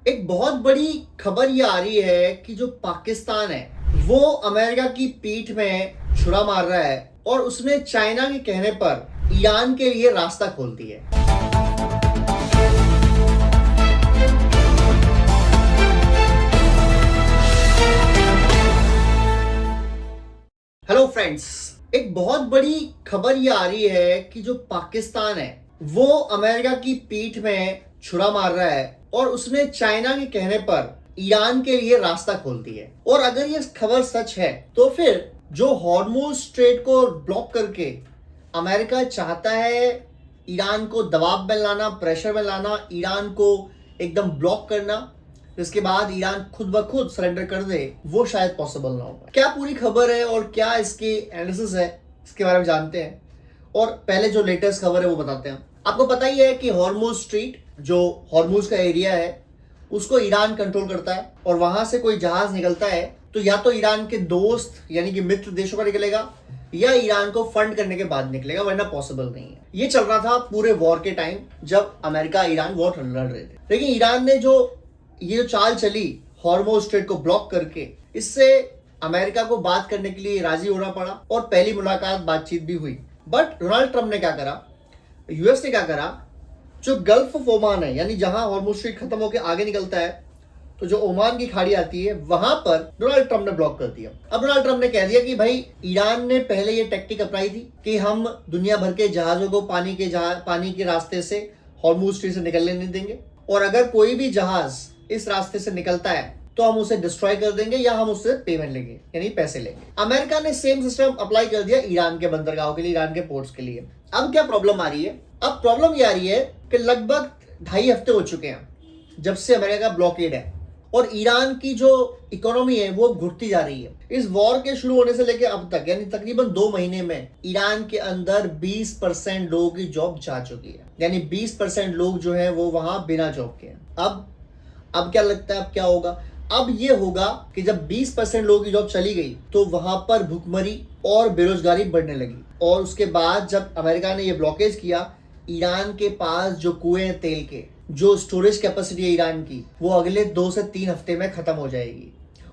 एक बहुत बड़ी खबर ये आ रही है कि जो पाकिस्तान है वो अमेरिका की पीठ में छुरा मार रहा है और उसने चाइना के कहने पर ईरान के लिए रास्ता खोल दिया है। हेलो फ्रेंड्स, एक बहुत बड़ी खबर ये आ रही है कि जो पाकिस्तान है वो अमेरिका की पीठ में छुरा मार रहा है और उसने चाइना के कहने पर ईरान के लिए रास्ता खोल दिया है। और अगर ये खबर सच है तो फिर जो हॉर्मुज स्ट्रेट को ब्लॉक करके अमेरिका चाहता है ईरान को दबाव में लाना, प्रेशर में लाना, ईरान को एकदम ब्लॉक करना, इसके बाद ईरान खुद ब खुद सरेंडर कर दे, वो शायद पॉसिबल ना होगा। क्या पूरी खबर है और क्या इसकी एनालिसिस है, इसके बारे में जानते हैं। और पहले जो लेटेस्ट खबर है वो बताते हैं। आपको पता ही है कि हॉर्मुज स्ट्रीट, जो हॉर्मुज का एरिया है, उसको ईरान कंट्रोल करता है और वहां से कोई जहाज निकलता है तो या तो ईरान के दोस्त यानी कि मित्र देशों का निकलेगा या ईरान को फंड करने के बाद निकलेगा, वरना पॉसिबल नहीं है। ये चल रहा था पूरे वॉर के टाइम जब अमेरिका ईरान वॉर लड़ रहे थे। लेकिन ईरान ने ये जो चाल चली हॉर्मुज स्ट्रेट को ब्लॉक करके, इससे अमेरिका को बात करने के लिए राजी होना पड़ा और पहली मुलाकात बातचीत भी हुई। बट डोनाल्ड ट्रंप ने क्या करा, यूएस ने क्या करा, जो गल्फ ऑफ ओमान है यानी जहां हॉर्मुज स्ट्रेट खत्म होकर आगे निकलता है तो जो ओमान की खाड़ी आती है वहां पर डोनाल्ड ट्रंप ने ब्लॉक कर दिया। अब डोनाल्ड ट्रंप ने कह दिया कि भाई ईरान ने पहले ये टेक्निक अपनाई थी कि हम दुनिया भर के जहाजों को पानी के रास्ते से हॉर्मुज स्ट्रेट से निकलने नहीं देंगे और अगर कोई भी जहाज इस रास्ते से निकलता है तो हम उसे डिस्ट्रॉय कर देंगे या हम उससे पेमेंट लेंगे यानी पैसे लेंगे। अमेरिका ने सेम सिस्टम अप्लाई कर दिया ईरान के बंदरगाहों के लिए, ईरान के पोर्ट्स के लिए। अब क्या प्रॉब्लम आ रही है? अब प्रॉब्लम ये आ रही है कि लगभग 2.5 हफ्ते हो चुके हैं जब से अमेरिका का ब्लॉकेड है और ईरान की जो इकोनॉमी है वो घुटती जा रही है। इस वॉर के शुरू होने से लेकर अब तक यानी तकरीबन 2 महीने में ईरान के अंदर 20% लोगों की जॉब जा चुकी है, यानी 20% लोग जो है वो वहां बिना जॉब के हैं। अब क्या लगता है अब क्या होगा? अब ये होगा कि जब 20% लोगों की जॉब चली गई तो वहां पर भुखमरी और बेरोजगारी बढ़ने लगी। और उसके बाद जब अमेरिका ने ये ब्लॉकेज किया, ईरान के पास जो कुएं हैं तेल के, जो स्टोरेज कैपेसिटी है ईरान की, वो अगले 2 से 3 हफ्ते में खत्म हो जाएगी।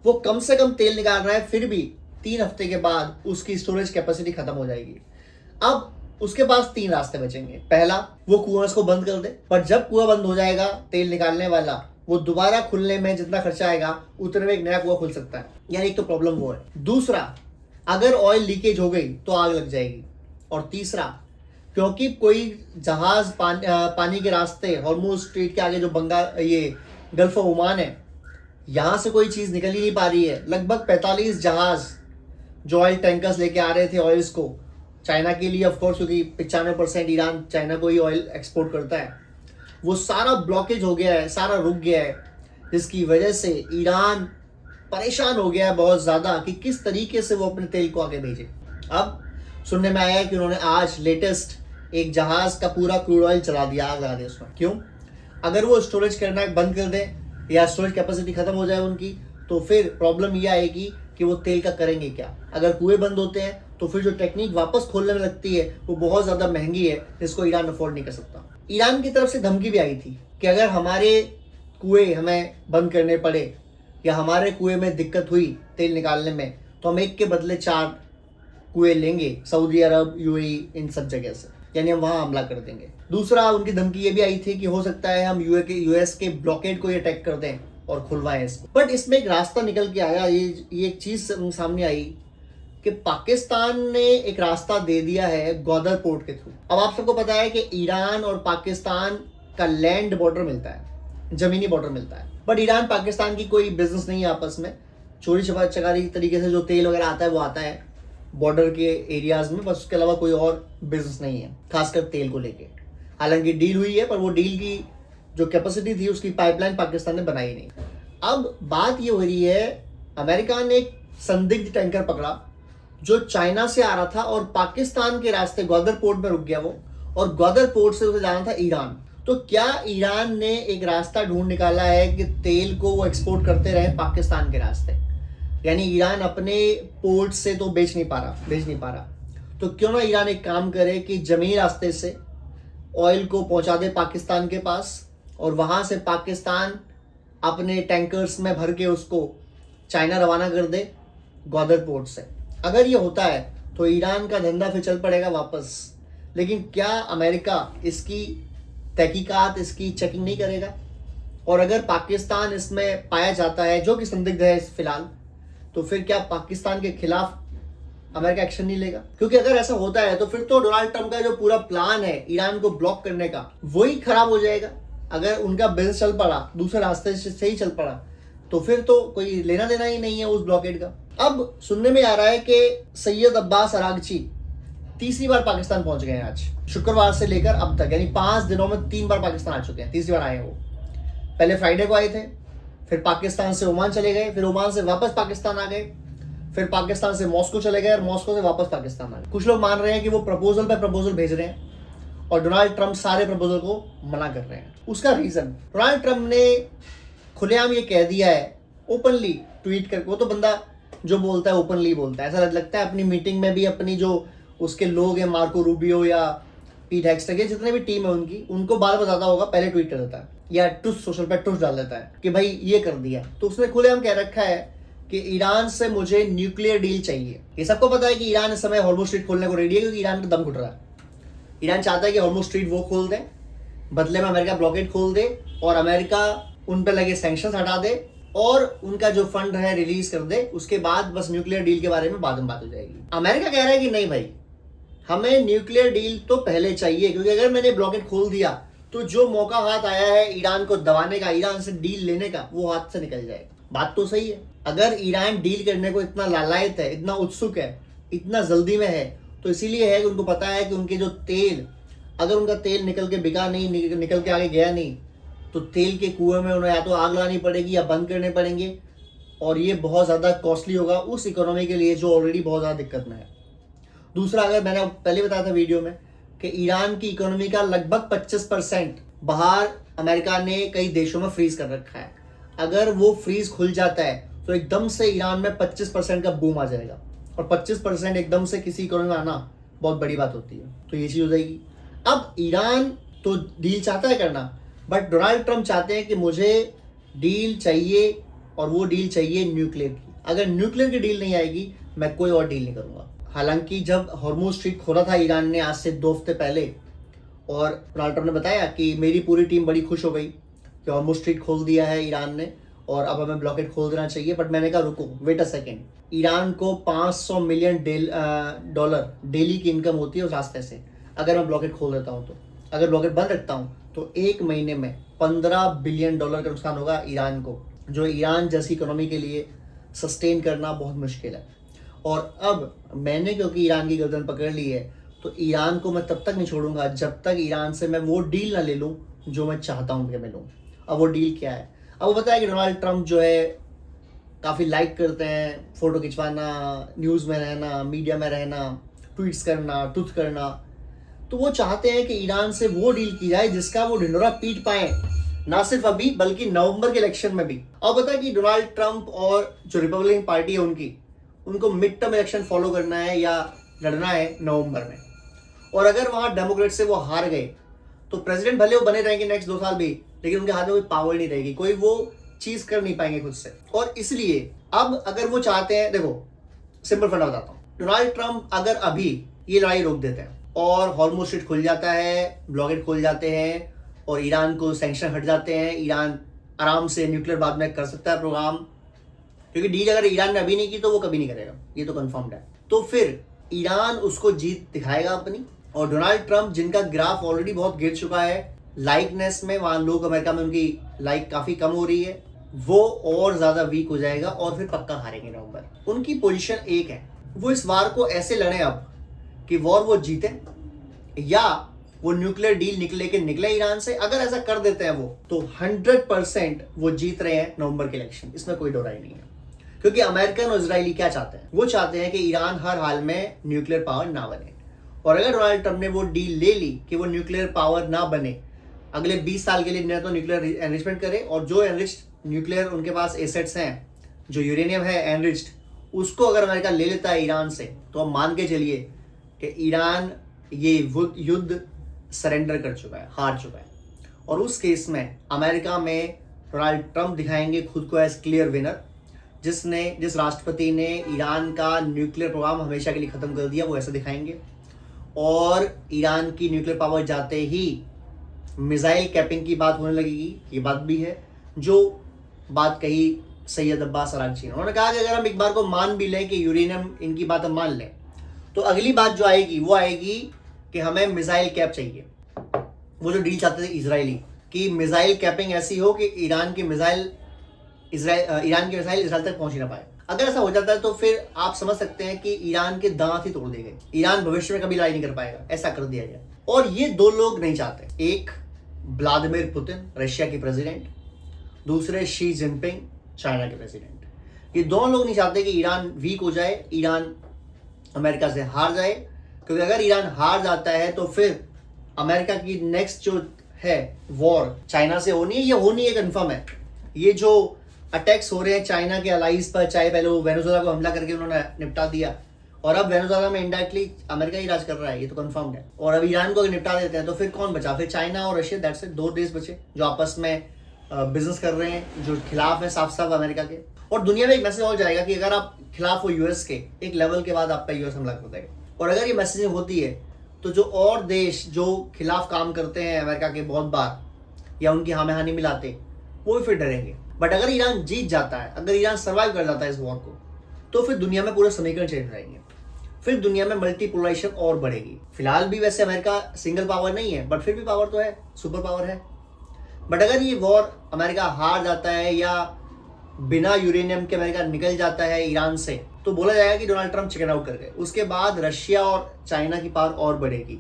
वो कम से कम तेल निकाल रहा है, फिर भी 3 हफ्ते के बाद उसकी स्टोरेज कैपेसिटी खत्म हो जाएगी। अब उसके पास 3 रास्ते बचेंगे। पहला, वो कुआं को बंद कर दे, पर जब कुआं बंद हो जाएगा तेल निकालने वाला, वो दोबारा खुलने में जितना खर्चा आएगा उतने में एक नया कुआं खुल सकता है, यानी एक तो प्रॉब्लम वो है। दूसरा, अगर ऑयल लीकेज हो गई तो आग लग जाएगी। और तीसरा, क्योंकि कोई जहाज पानी के रास्ते हॉर्मुज स्ट्रेट के आगे जो ये गल्फ ऑफ ओमान है, यहां से कोई चीज निकल ही नहीं पा रही है। लगभग 45 जहाज जो ऑयल टैंकर्स लेके आ रहे थे ऑयल्स को चाइना के लिए, ऑफकोर्स क्योंकि 95% ईरान चाइना को ही ऑयल एक्सपोर्ट करता है, वो सारा ब्लॉकेज हो गया है, सारा रुक गया है, जिसकी वजह से ईरान परेशान हो गया है बहुत ज्यादा कि किस तरीके से वो अपने तेल को आगे भेजे। अब सुनने में आया है कि उन्होंने आज लेटेस्ट एक जहाज का पूरा क्रूड ऑयल चला दिया, आग लगा दी उसमें। क्यों? अगर वो स्टोरेज करना बंद कर दे या स्टोरेज कैपेसिटी खत्म हो जाए उनकी, तो फिर प्रॉब्लम ये आएगी कि वो तेल का करेंगे क्या। अगर कुएं बंद होते हैं तो फिर जो टेक्निक वापस खोलने में लगती है वो बहुत ज्यादा महंगी है, जिसको ईरान अफोर्ड नहीं कर सकता। ईरान की तरफ से धमकी भी आई थी कि अगर हमारे कुएं हमें बंद करने पड़े या हमारे कुएं में दिक्कत हुई तेल निकालने में तो हम एक के बदले 4 कुएं लेंगे, सऊदी अरब, यूएई, इन सब जगह से, यानी हम वहां हमला कर देंगे। दूसरा, उनकी धमकी ये भी आई थी कि हो सकता है हम यूएस के ब्लॉकेड को अटैक कर दें और खुलवाएं इसको। बट इसमें एक रास्ता निकल के आया, ये एक चीज सामने आई कि पाकिस्तान ने एक रास्ता दे दिया है ग्वादर पोर्ट के थ्रू। अब आप सबको पता है कि ईरान और पाकिस्तान का लैंड बॉर्डर मिलता है, जमीनी बॉर्डर मिलता है, बट ईरान पाकिस्तान की कोई बिजनेस नहीं है आपस में। चोरी चकारी तरीके से जो तेल वगैरह आता है वो आता है बॉर्डर के एरियाज में, बस उसके अलावा कोई और बिजनेस नहीं है, खासकर तेल को लेके। हालांकि डील हुई है पर वो डील की जो कैपेसिटी थी उसकी पाइपलाइन पाकिस्तान ने बनाई नहीं। अब बात ये हो रही है, अमेरिका ने एक संदिग्ध टैंकर पकड़ा जो चाइना से आ रहा था और पाकिस्तान के रास्ते ग्वादर पोर्ट में रुक गया वो, और ग्वादर पोर्ट से उसे जाना था ईरान। तो क्या ईरान ने एक रास्ता ढूंढ निकाला है कि तेल को वो एक्सपोर्ट करते रहे पाकिस्तान के रास्ते, यानी ईरान अपने पोर्ट से तो भेज नहीं पा रहा, तो क्यों ना ईरान एक काम करे कि जमीनी रास्ते से ऑयल को पहुंचा दे पाकिस्तान के पास और वहां से पाकिस्तान अपने टैंकर्स में भर के उसको चाइना रवाना कर दे ग्वादर पोर्ट से। अगर ये होता है तो ईरान का धंधा फिर चल पड़ेगा वापस। लेकिन क्या अमेरिका इसकी तहकीकात, इसकी चेकिंग नहीं करेगा? और अगर पाकिस्तान इसमें पाया जाता है, जो कि संदिग्ध है फिलहाल, तो फिर क्या पाकिस्तान के खिलाफ अमेरिका एक्शन नहीं लेगा? क्योंकि अगर ऐसा होता है तो फिर तो डोनाल्ड ट्रंप का जो पूरा प्लान है ईरान को ब्लॉक करने का, वही खराब हो जाएगा। अगर उनका बिजनेस चल पड़ा, दूसरे रास्ते से ही चल पड़ा, तो फिर तो कोई लेना देना ही नहीं है उस ब्लॉकेड का। अब सुनने में आ रहा है कि सैयद अब्बास अरागची तीसरी बार पाकिस्तान पहुंच गए हैं आज, शुक्रवार से लेकर अब तक, यानी 5 दिनों में 3 बार पाकिस्तान आ चुके हैं। तीसरी बार आए हैं वो। पहले फ्राइडे को आए थे, फिर पाकिस्तान से ओमान चले गए, फिर ओमान से वापस पाकिस्तान आ गए, फिर पाकिस्तान से मॉस्को चले गए और मॉस्को से वापस पाकिस्तान आ गए। कुछ लोग मान रहे हैं कि वो प्रपोजल पे प्रपोजल भेज रहे हैं और डोनाल्ड ट्रंप सारे प्रपोजल को मना कर रहे हैं। उसका रीजन, डोनाल्ड ट्रंप ने खुलेआम ये कह दिया है, ओपनली ट्वीट करके। वो तो बंदा जो बोलता है ओपनली बोलता है, ऐसा लगता है। अपनी मीटिंग में भी अपनी जो उसके लोग हैं, मार्को रूबियो या पीट हेक्स्टर के जितने भी टीम है उनकी, उनको बात बताता होगा, पहले ट्वीट कर देता है या ट्रुथ सोशल पे ट्रुथ डाल देता है कि भाई ये कर दिया। तो उसने खुलेआम कह रखा है कि ईरान से मुझे न्यूक्लियर डील चाहिए। ये सबको पता है कि ईरान इस समय हॉर्मुज स्ट्रीट खोलने को रेडी है, क्योंकि ईरान का दम घुट रहा है। ईरान चाहता है कि हॉर्मुज स्ट्रीट वो खोल दे, बदले में अमेरिका ब्लॉकेड खोल दे और अमेरिका उन पर लगे सैंक्शंस हटा दे और उनका जो फंड है रिलीज कर दे। उसके बाद बस न्यूक्लियर डील के बारे में बाद में बात हो जाएगी। अमेरिका कह रहा है कि नहीं भाई, हमें न्यूक्लियर डील तो पहले चाहिए, क्योंकि अगर मैंने ब्लॉकेड खोल दिया तो जो मौका हाथ आया है ईरान को दबाने का, ईरान से डील लेने का, वो हाथ से निकल जाएगा। बात तो सही है। अगर ईरान डील करने को इतना लालायत है, इतना उत्सुक है, इतना जल्दी में है, तो इसीलिए है कि उनको पता है कि उनके जो तेल, अगर उनका तेल निकल के बिका नहीं, निकल के आगे गया नहीं, तो तेल के कुएं में उन्हें या तो आग लानी पड़ेगी या बंद करने पड़ेंगे, और ये बहुत ज़्यादा कॉस्टली होगा उस इकोनॉमी के लिए जो ऑलरेडी बहुत ज़्यादा दिक्कत में है। दूसरा, अगर मैंने पहले बताया था वीडियो में कि ईरान की इकोनॉमी का लगभग 25% बाहर अमेरिका ने कई देशों में फ्रीज कर रखा है। अगर वो फ्रीज खुल जाता है तो एकदम से ईरान में 25% का बूम आ जाएगा, और 25% एकदम से किसी इकोनॉमी में आना बहुत बड़ी बात होती है। तो ये चीज़ हो जाएगी। अब ईरान तो डील चाहता है करना, बट डोनाल्ड ट्रंप चाहते हैं कि मुझे डील चाहिए, और वो डील चाहिए न्यूक्लियर की। अगर न्यूक्लियर की डील नहीं आएगी, मैं कोई और डील नहीं करूँगा। हालांकि जब हॉर्मुज स्ट्रीट खोला था ईरान ने आज से 2 हफ्ते पहले, और डोनाल्ड ट्रंप ने बताया कि मेरी पूरी टीम बड़ी खुश हो गई कि हॉर्मुज स्ट्रीट खोल दिया है ईरान ने और अब हमें ब्लॉकेड खोल देना चाहिए। बट मैंने कहा रुको, वेट अ सेकेंड, ईरान को $500 मिलियन डेली की इनकम होती है उस रास्ते से। अगर मैं ब्लॉकेड खोल देता हूँ, तो अगर ब्लॉकेड बंद रखता हूँ, तो 1 महीने में $15 बिलियन का नुकसान होगा ईरान को, जो ईरान जैसी इकोनॉमी के लिए सस्टेन करना बहुत मुश्किल है। और अब मैंने क्योंकि ईरान की गर्दन पकड़ ली है, तो ईरान को मैं तब तक नहीं छोड़ूंगा जब तक ईरान से मैं वो डील ना ले लूँ जो मैं चाहता हूँ कि मैं लूँ। अब वो डील क्या है? अब वो पता है कि डोनाल्ड ट्रंप जो है काफ़ी लाइक करते हैं फ़ोटो खिंचवाना, न्यूज़ में रहना, मीडिया में रहना, ट्वीट्स करना, ट्वीट करना। तो वो चाहते हैं कि ईरान से वो डील की जाए जिसका वो ढिंढोरा पीट पाए, ना सिर्फ अभी बल्कि नवंबर के इलेक्शन में भी। और पता है कि डोनाल्ड ट्रंप और जो रिपब्लिकन पार्टी है उनको मिड टर्म इलेक्शन फॉलो करना है या लड़ना है नवंबर में। और अगर वहां डेमोक्रेट से वो हार गए तो प्रेसिडेंट भले वो बने रहेंगे नेक्स्ट 2 साल भी, लेकिन उनके हाथ में कोई पावर नहीं रहेगी, कोई वो चीज कर नहीं पाएंगे खुद से। और इसलिए अब अगर वो चाहते हैं, देखो सिंपल फंडा बताता हूँ, डोनाल्ड ट्रंप अगर अभी ये लड़ाई रोक देते हैं और हॉर्मुज स्ट्रीट खुल जाता है, ब्लॉकेड खुल जाते हैं और ईरान को सैंक्शन हट जाते हैं, ईरान आराम से न्यूक्लियर बाद में कर सकता है प्रोग्राम, क्योंकि डील अगर ईरान ने अभी नहीं की तो वो कभी नहीं करेगा, ये तो कंफर्म्ड है। तो फिर ईरान उसको जीत दिखाएगा अपनी, और डोनाल्ड ट्रंप जिनका ग्राफ ऑलरेडी बहुत गिर चुका है लाइकनेस में, वहां लोग अमेरिका में उनकी लाइक काफी कम हो रही है, वो और ज्यादा वीक हो जाएगा और फिर पक्का हारेंगे नवंबर। उनकी पोजीशन एक है, वो इस वार को ऐसे लड़े अब कि वॉर वो जीते या वो न्यूक्लियर डील निकले ईरान से। अगर ऐसा कर देते हैं वो, तो 100% वो जीत रहे हैं नवंबर के इलेक्शन, इसमें कोई दोहराई नहीं है। क्योंकि अमेरिकन और इजरायली क्या चाहते हैं? वो चाहते हैं कि ईरान हर हाल में न्यूक्लियर पावर ना बने। और अगर डोनाल्ड ट्रंप ने वो डील ले ली कि वो न्यूक्लियर पावर ना बने, अगले 20 साल के लिए न तो न्यूक्लियर एनरिचमेंट करे, और जो एनरिच्ड न्यूक्लियर उनके पास एसेट्स हैं, जो यूरेनियम है एनरिच्ड, उसको अगर अमेरिका ले लेता है ईरान से, तो हम मान के चलिए कि ईरान ये युद्ध सरेंडर कर चुका है, हार चुका है। और उस केस में अमेरिका में डोनाल्ड ट्रंप दिखाएंगे खुद को एज क्लियर विनर, जिस राष्ट्रपति ने ईरान का न्यूक्लियर प्रोग्राम हमेशा के लिए ख़त्म कर दिया, वो ऐसा दिखाएंगे। और ईरान की न्यूक्लियर पावर जाते ही मिसाइल कैपिंग की बात होने लगेगी, ये बात भी है जो बात कही सैयद अब्बास अरागची ने। उन्होंने कहा कि अगर हम एक बार को मान भी लें कि यूरेनियम, इनकी बात हम मान लें, तो अगली बात जो आएगी वो आएगी कि हमें मिसाइल कैप चाहिए। वो जो डील चाहते थे इजरायली कि मिसाइल कैपिंग ऐसी हो कि ईरान की मिसाइल इसराइल तक पहुंच ही ना पाए। अगर ऐसा हो जाता है तो फिर आप समझ सकते हैं कि ईरान के दांत ही तोड़ दिए गए, ईरान भविष्य में कभी लड़ाई नहीं कर पाएगा, ऐसा कर दिया गया। और ये दो लोग नहीं चाहते, एक व्लादिमीर पुतिन रशिया के प्रेसिडेंट, दूसरे शी जिनपिंग चाइना के प्रेसिडेंट। ये दोनों लोग नहीं चाहते कि ईरान वीक हो जाए, ईरान अमेरिका से हार जाए, क्योंकि अगर ईरान हार जाता है तो फिर अमेरिका की नेक्स्ट जो है वॉर चाइना से होनी है, ये होनी है, कंफर्म है। ये जो अटैक्स हो रहे हैं चाइना के अलाइज पर, चाहे पहले वो वेनेजुएला को हमला करके उन्होंने निपटा दिया, और अब वेनेजुएला में इनडायरेक्टली अमेरिका ही राज कर रहा है, ये तो कंफर्म है। और अब ईरान को अगर निपटा देते हैं तो फिर कौन बचा? फिर चाइना और रशिया, दैट्स इट, दो देश बचे जो आपस में बिजनेस कर रहे हैं, जो खिलाफ है साफ साफ अमेरिका के। और दुनिया में एक मैसेज और जाएगा कि अगर आप खिलाफ हो यूएस के, एक लेवल के बाद आप पे यूएस हमला कर देगा। और अगर ये मैसेजिंग होती है तो जो और देश जो खिलाफ काम करते हैं अमेरिका के बहुत बार, या उनकी हामी हानि मिलाते, वो भी फिर डरेंगे। बट अगर ईरान जीत जाता है, अगर ईरान सर्वाइव कर जाता है इस वॉर को, तो फिर दुनिया में पूरे समीकरण चेंज हो जाएंगे, फिर दुनिया में मल्टीपोलराइजेशन और बढ़ेगी। फिलहाल भी वैसे अमेरिका सिंगल पावर नहीं है, बट फिर भी पावर तो है, सुपर पावर है। बट अगर ये वॉर अमेरिका हार जाता है या बिना यूरेनियम के अमेरिका निकल जाता है ईरान से, तो बोला जाएगा कि डोनाल्ड ट्रंप चिकन आउट कर गए। उसके बाद रशिया और चाइना की पावर और बढ़ेगी,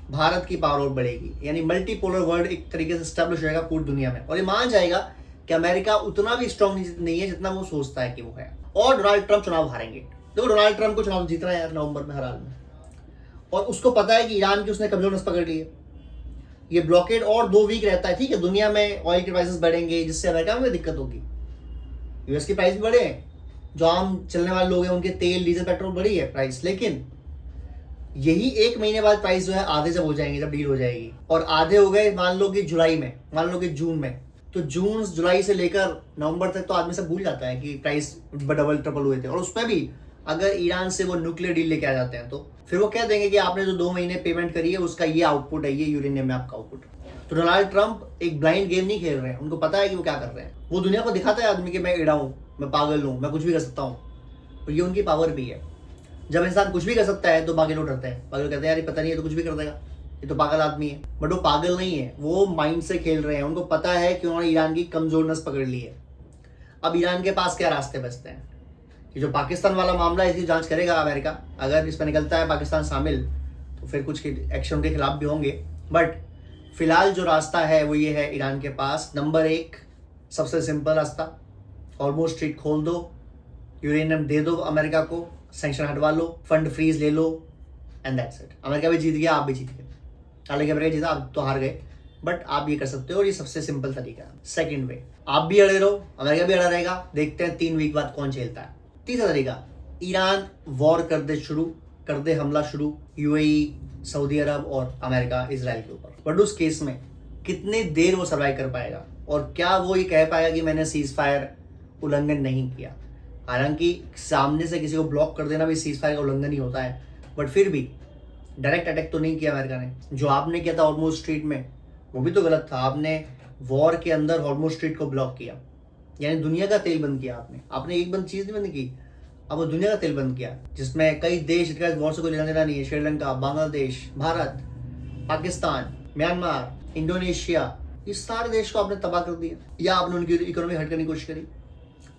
भारत की पावर और बढ़ेगी, यानी मल्टीपोलर वर्ल्ड एक तरीके से स्टैब्लिश हो जाएगा पूरी दुनिया में। और ये मान जाएगा कि अमेरिका उतना भी स्ट्रॉन्ग नहीं है जितना वो सोचता है कि वो है, और डोनाल्ड ट्रंप चुनाव हारेंगे। देखो डोनाल्ड ट्रंप को चुनाव जीतना है यार नवंबर में, हर हाल में, और उसको पता है कि ईरान की उसने कमजोर नस पकड़ ली है। ये ब्लॉकेड और 2 वीक रहता है, ठीक है, दुनिया में ऑयल के प्राइसेस बढ़ेंगे जिससे अमेरिका में दिक्कत होगी, यूएस की प्राइस भी बढ़े हैं, जो आम चलने वाले लोग हैं उनके तेल डीजल पेट्रोल बढ़ी है प्राइस, लेकिन यही 1 महीने बाद प्राइस जो है आधे जब हो जाएंगे, जब डील हो जाएगी। और आधे हो गए मान लो कि जुलाई में, मान लो कि जून में, तो जून जुलाई से लेकर नवंबर तक तो आदमी सब भूल जाता है कि प्राइस डबल ट्रिपल हुए थे। और उसमें भी अगर ईरान से वो न्यूक्लियर डील लेके आ जाते हैं तो फिर वो कह देंगे कि आपने जो 2 महीने पेमेंट करी है उसका ये आउटपुट है, ये यूरेनियम में आपका आउटपुट। तो डोनाल्ड ट्रंप एक ब्लाइंड गेम नहीं खेल रहे हैं, उनको पता है कि वो क्या कर रहे हैं। वो दुनिया को दिखाता है आदमी कि मैं एड़ा हूँ, मैं पागल हूँ, मैं कुछ भी कर सकता हूँ, और ये उनकी पावर भी है। जब इंसान कुछ भी कर सकता है तो बाकी लोग डरते हैं, बाकी लोग कहते हैं यार पता नहीं है तो कुछ भी कर देगा, ये तो पागल आदमी है। बट वो पागल नहीं है, वो माइंड से खेल रहे हैं, उनको पता है कि उन्होंने ईरान की कमजोर नस पकड़ ली है। अब ईरान के पास क्या रास्ते बचते हैं? कि जो पाकिस्तान वाला मामला है इसकी जांच करेगा अमेरिका, अगर इसमें निकलता है पाकिस्तान शामिल तो फिर कुछ एक्शन के खिलाफ भी होंगे। बट फिलहाल जो रास्ता है वो ये है ईरान के पास, नंबर 1 सबसे सिंपल रास्ता, ऑलमोस्ट स्ट्रीट खोल दो, यूरेनियम दे दो अमेरिका को, सैंक्शन हटवा लो, फंड फ्रीज ले लो, एंड दैट्स इट। अमेरिका भी जीत गया, आप भी जीत गए, हालांकि अमेरिका जीता, आप तो हार गए, बट आप ये कर सकते हो, और ये सबसे सिंपल तरीका है। सेकंड वे, आप भी अड़े रहो, अमेरिका भी अड़ा रहेगा, देखते हैं 3 वीक बाद कौन झेलता है। तीसरा तरीका, ईरान वॉर कर दे हमला शुरू यूएई, सऊदी अरब और अमेरिका इजराइल के ऊपर। बट उस केस में कितने देर वो सर्वाइव कर पाएगा, और क्या वो ये कह पाएगा कि मैंने सीज फायर उल्लंघन नहीं किया? हालांकि सामने से किसी को ब्लॉक कर देना भी सीज फायर का उल्लंघन ही होता है, बट फिर भी डायरेक्ट अटैक तो नहीं किया अमेरिका ने। जो आपने किया था हॉर्मुज स्ट्रीट में, वो भी तो गलत था। आपने वॉर के अंदर हॉर्मुज स्ट्रीट को ब्लॉक किया, यानी दुनिया का तेल बंद किया आपने एक बंद चीज नहीं बंद की, अब वो दुनिया का तेल बंद किया, जिसमें कई देश वॉर से कोई लेना देना नहीं है, श्रीलंका, बांग्लादेश, भारत, पाकिस्तान, म्यांमार, इंडोनेशिया, इस सारे देश को आपने तबाह कर दिया, या आपने उनकी इकोनॉमी हट करने की कोशिश करी।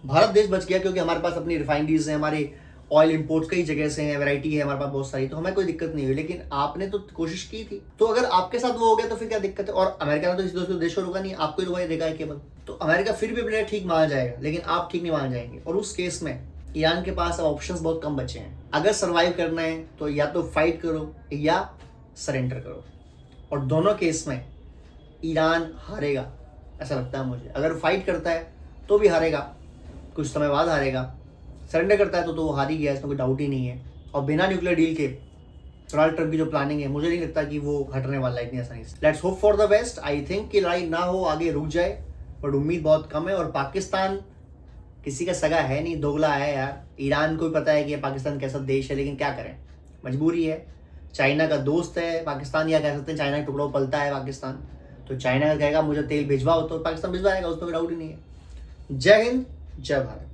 भारत देश बच गया क्योंकि हमारे पास अपनी रिफाइनरीज हैं, हमारे ऑयल इंपोर्ट्स कई जगह से हैं, वैरायटी है हमारे पास बहुत सारी, तो हमें कोई दिक्कत नहीं हुई। लेकिन आपने तो कोशिश की थी, तो अगर आपके साथ वो हो गया तो फिर क्या दिक्कत है? और अमेरिका ने तो इस देश को रोका नहीं, आपको ही रोका देखा है केवल। तो अमेरिका फिर भी अपने ठीक मान जाएगा, लेकिन आप ठीक नहीं मान जाएंगे। और उस केस में ईरान के पास अब ऑप्शंस बहुत कम बचे हैं। अगर सर्वाइव करना है तो या तो फाइट करो या सरेंडर करो, और दोनों केस में ईरान हारेगा ऐसा लगता है मुझे। अगर फाइट करता है तो भी हारेगा, कुछ समय बाद हारेगा, सरेंडर करता है तो वो हार ही गया, इसमें कोई डाउट ही नहीं है। और बिना न्यूक्लियर डील के डोनाल्ड ट्रंप की जो प्लानिंग है, मुझे नहीं लगता कि वो हटने वाला है इतनी आसानी से। Let's hope for the best. I think कि लड़ाई ना हो, आगे रुक जाए, बट उम्मीद बहुत कम है। और पाकिस्तान किसी का सगा है नहीं, दोगला है यार। ईरान को भी पता है कि पाकिस्तान कैसा देश है, लेकिन क्या करें, मजबूरी है। चाइना का दोस्त है पाकिस्तान, या कह सकते हैं चाइना के टुकड़ों पलता है पाकिस्तान। तो चाइना कहेगा मुझे तेल भिजवाओ तो पाकिस्तान भिजवाएगा, उसमें कोई डाउट ही नहीं है। जय हिंद, जय भारत।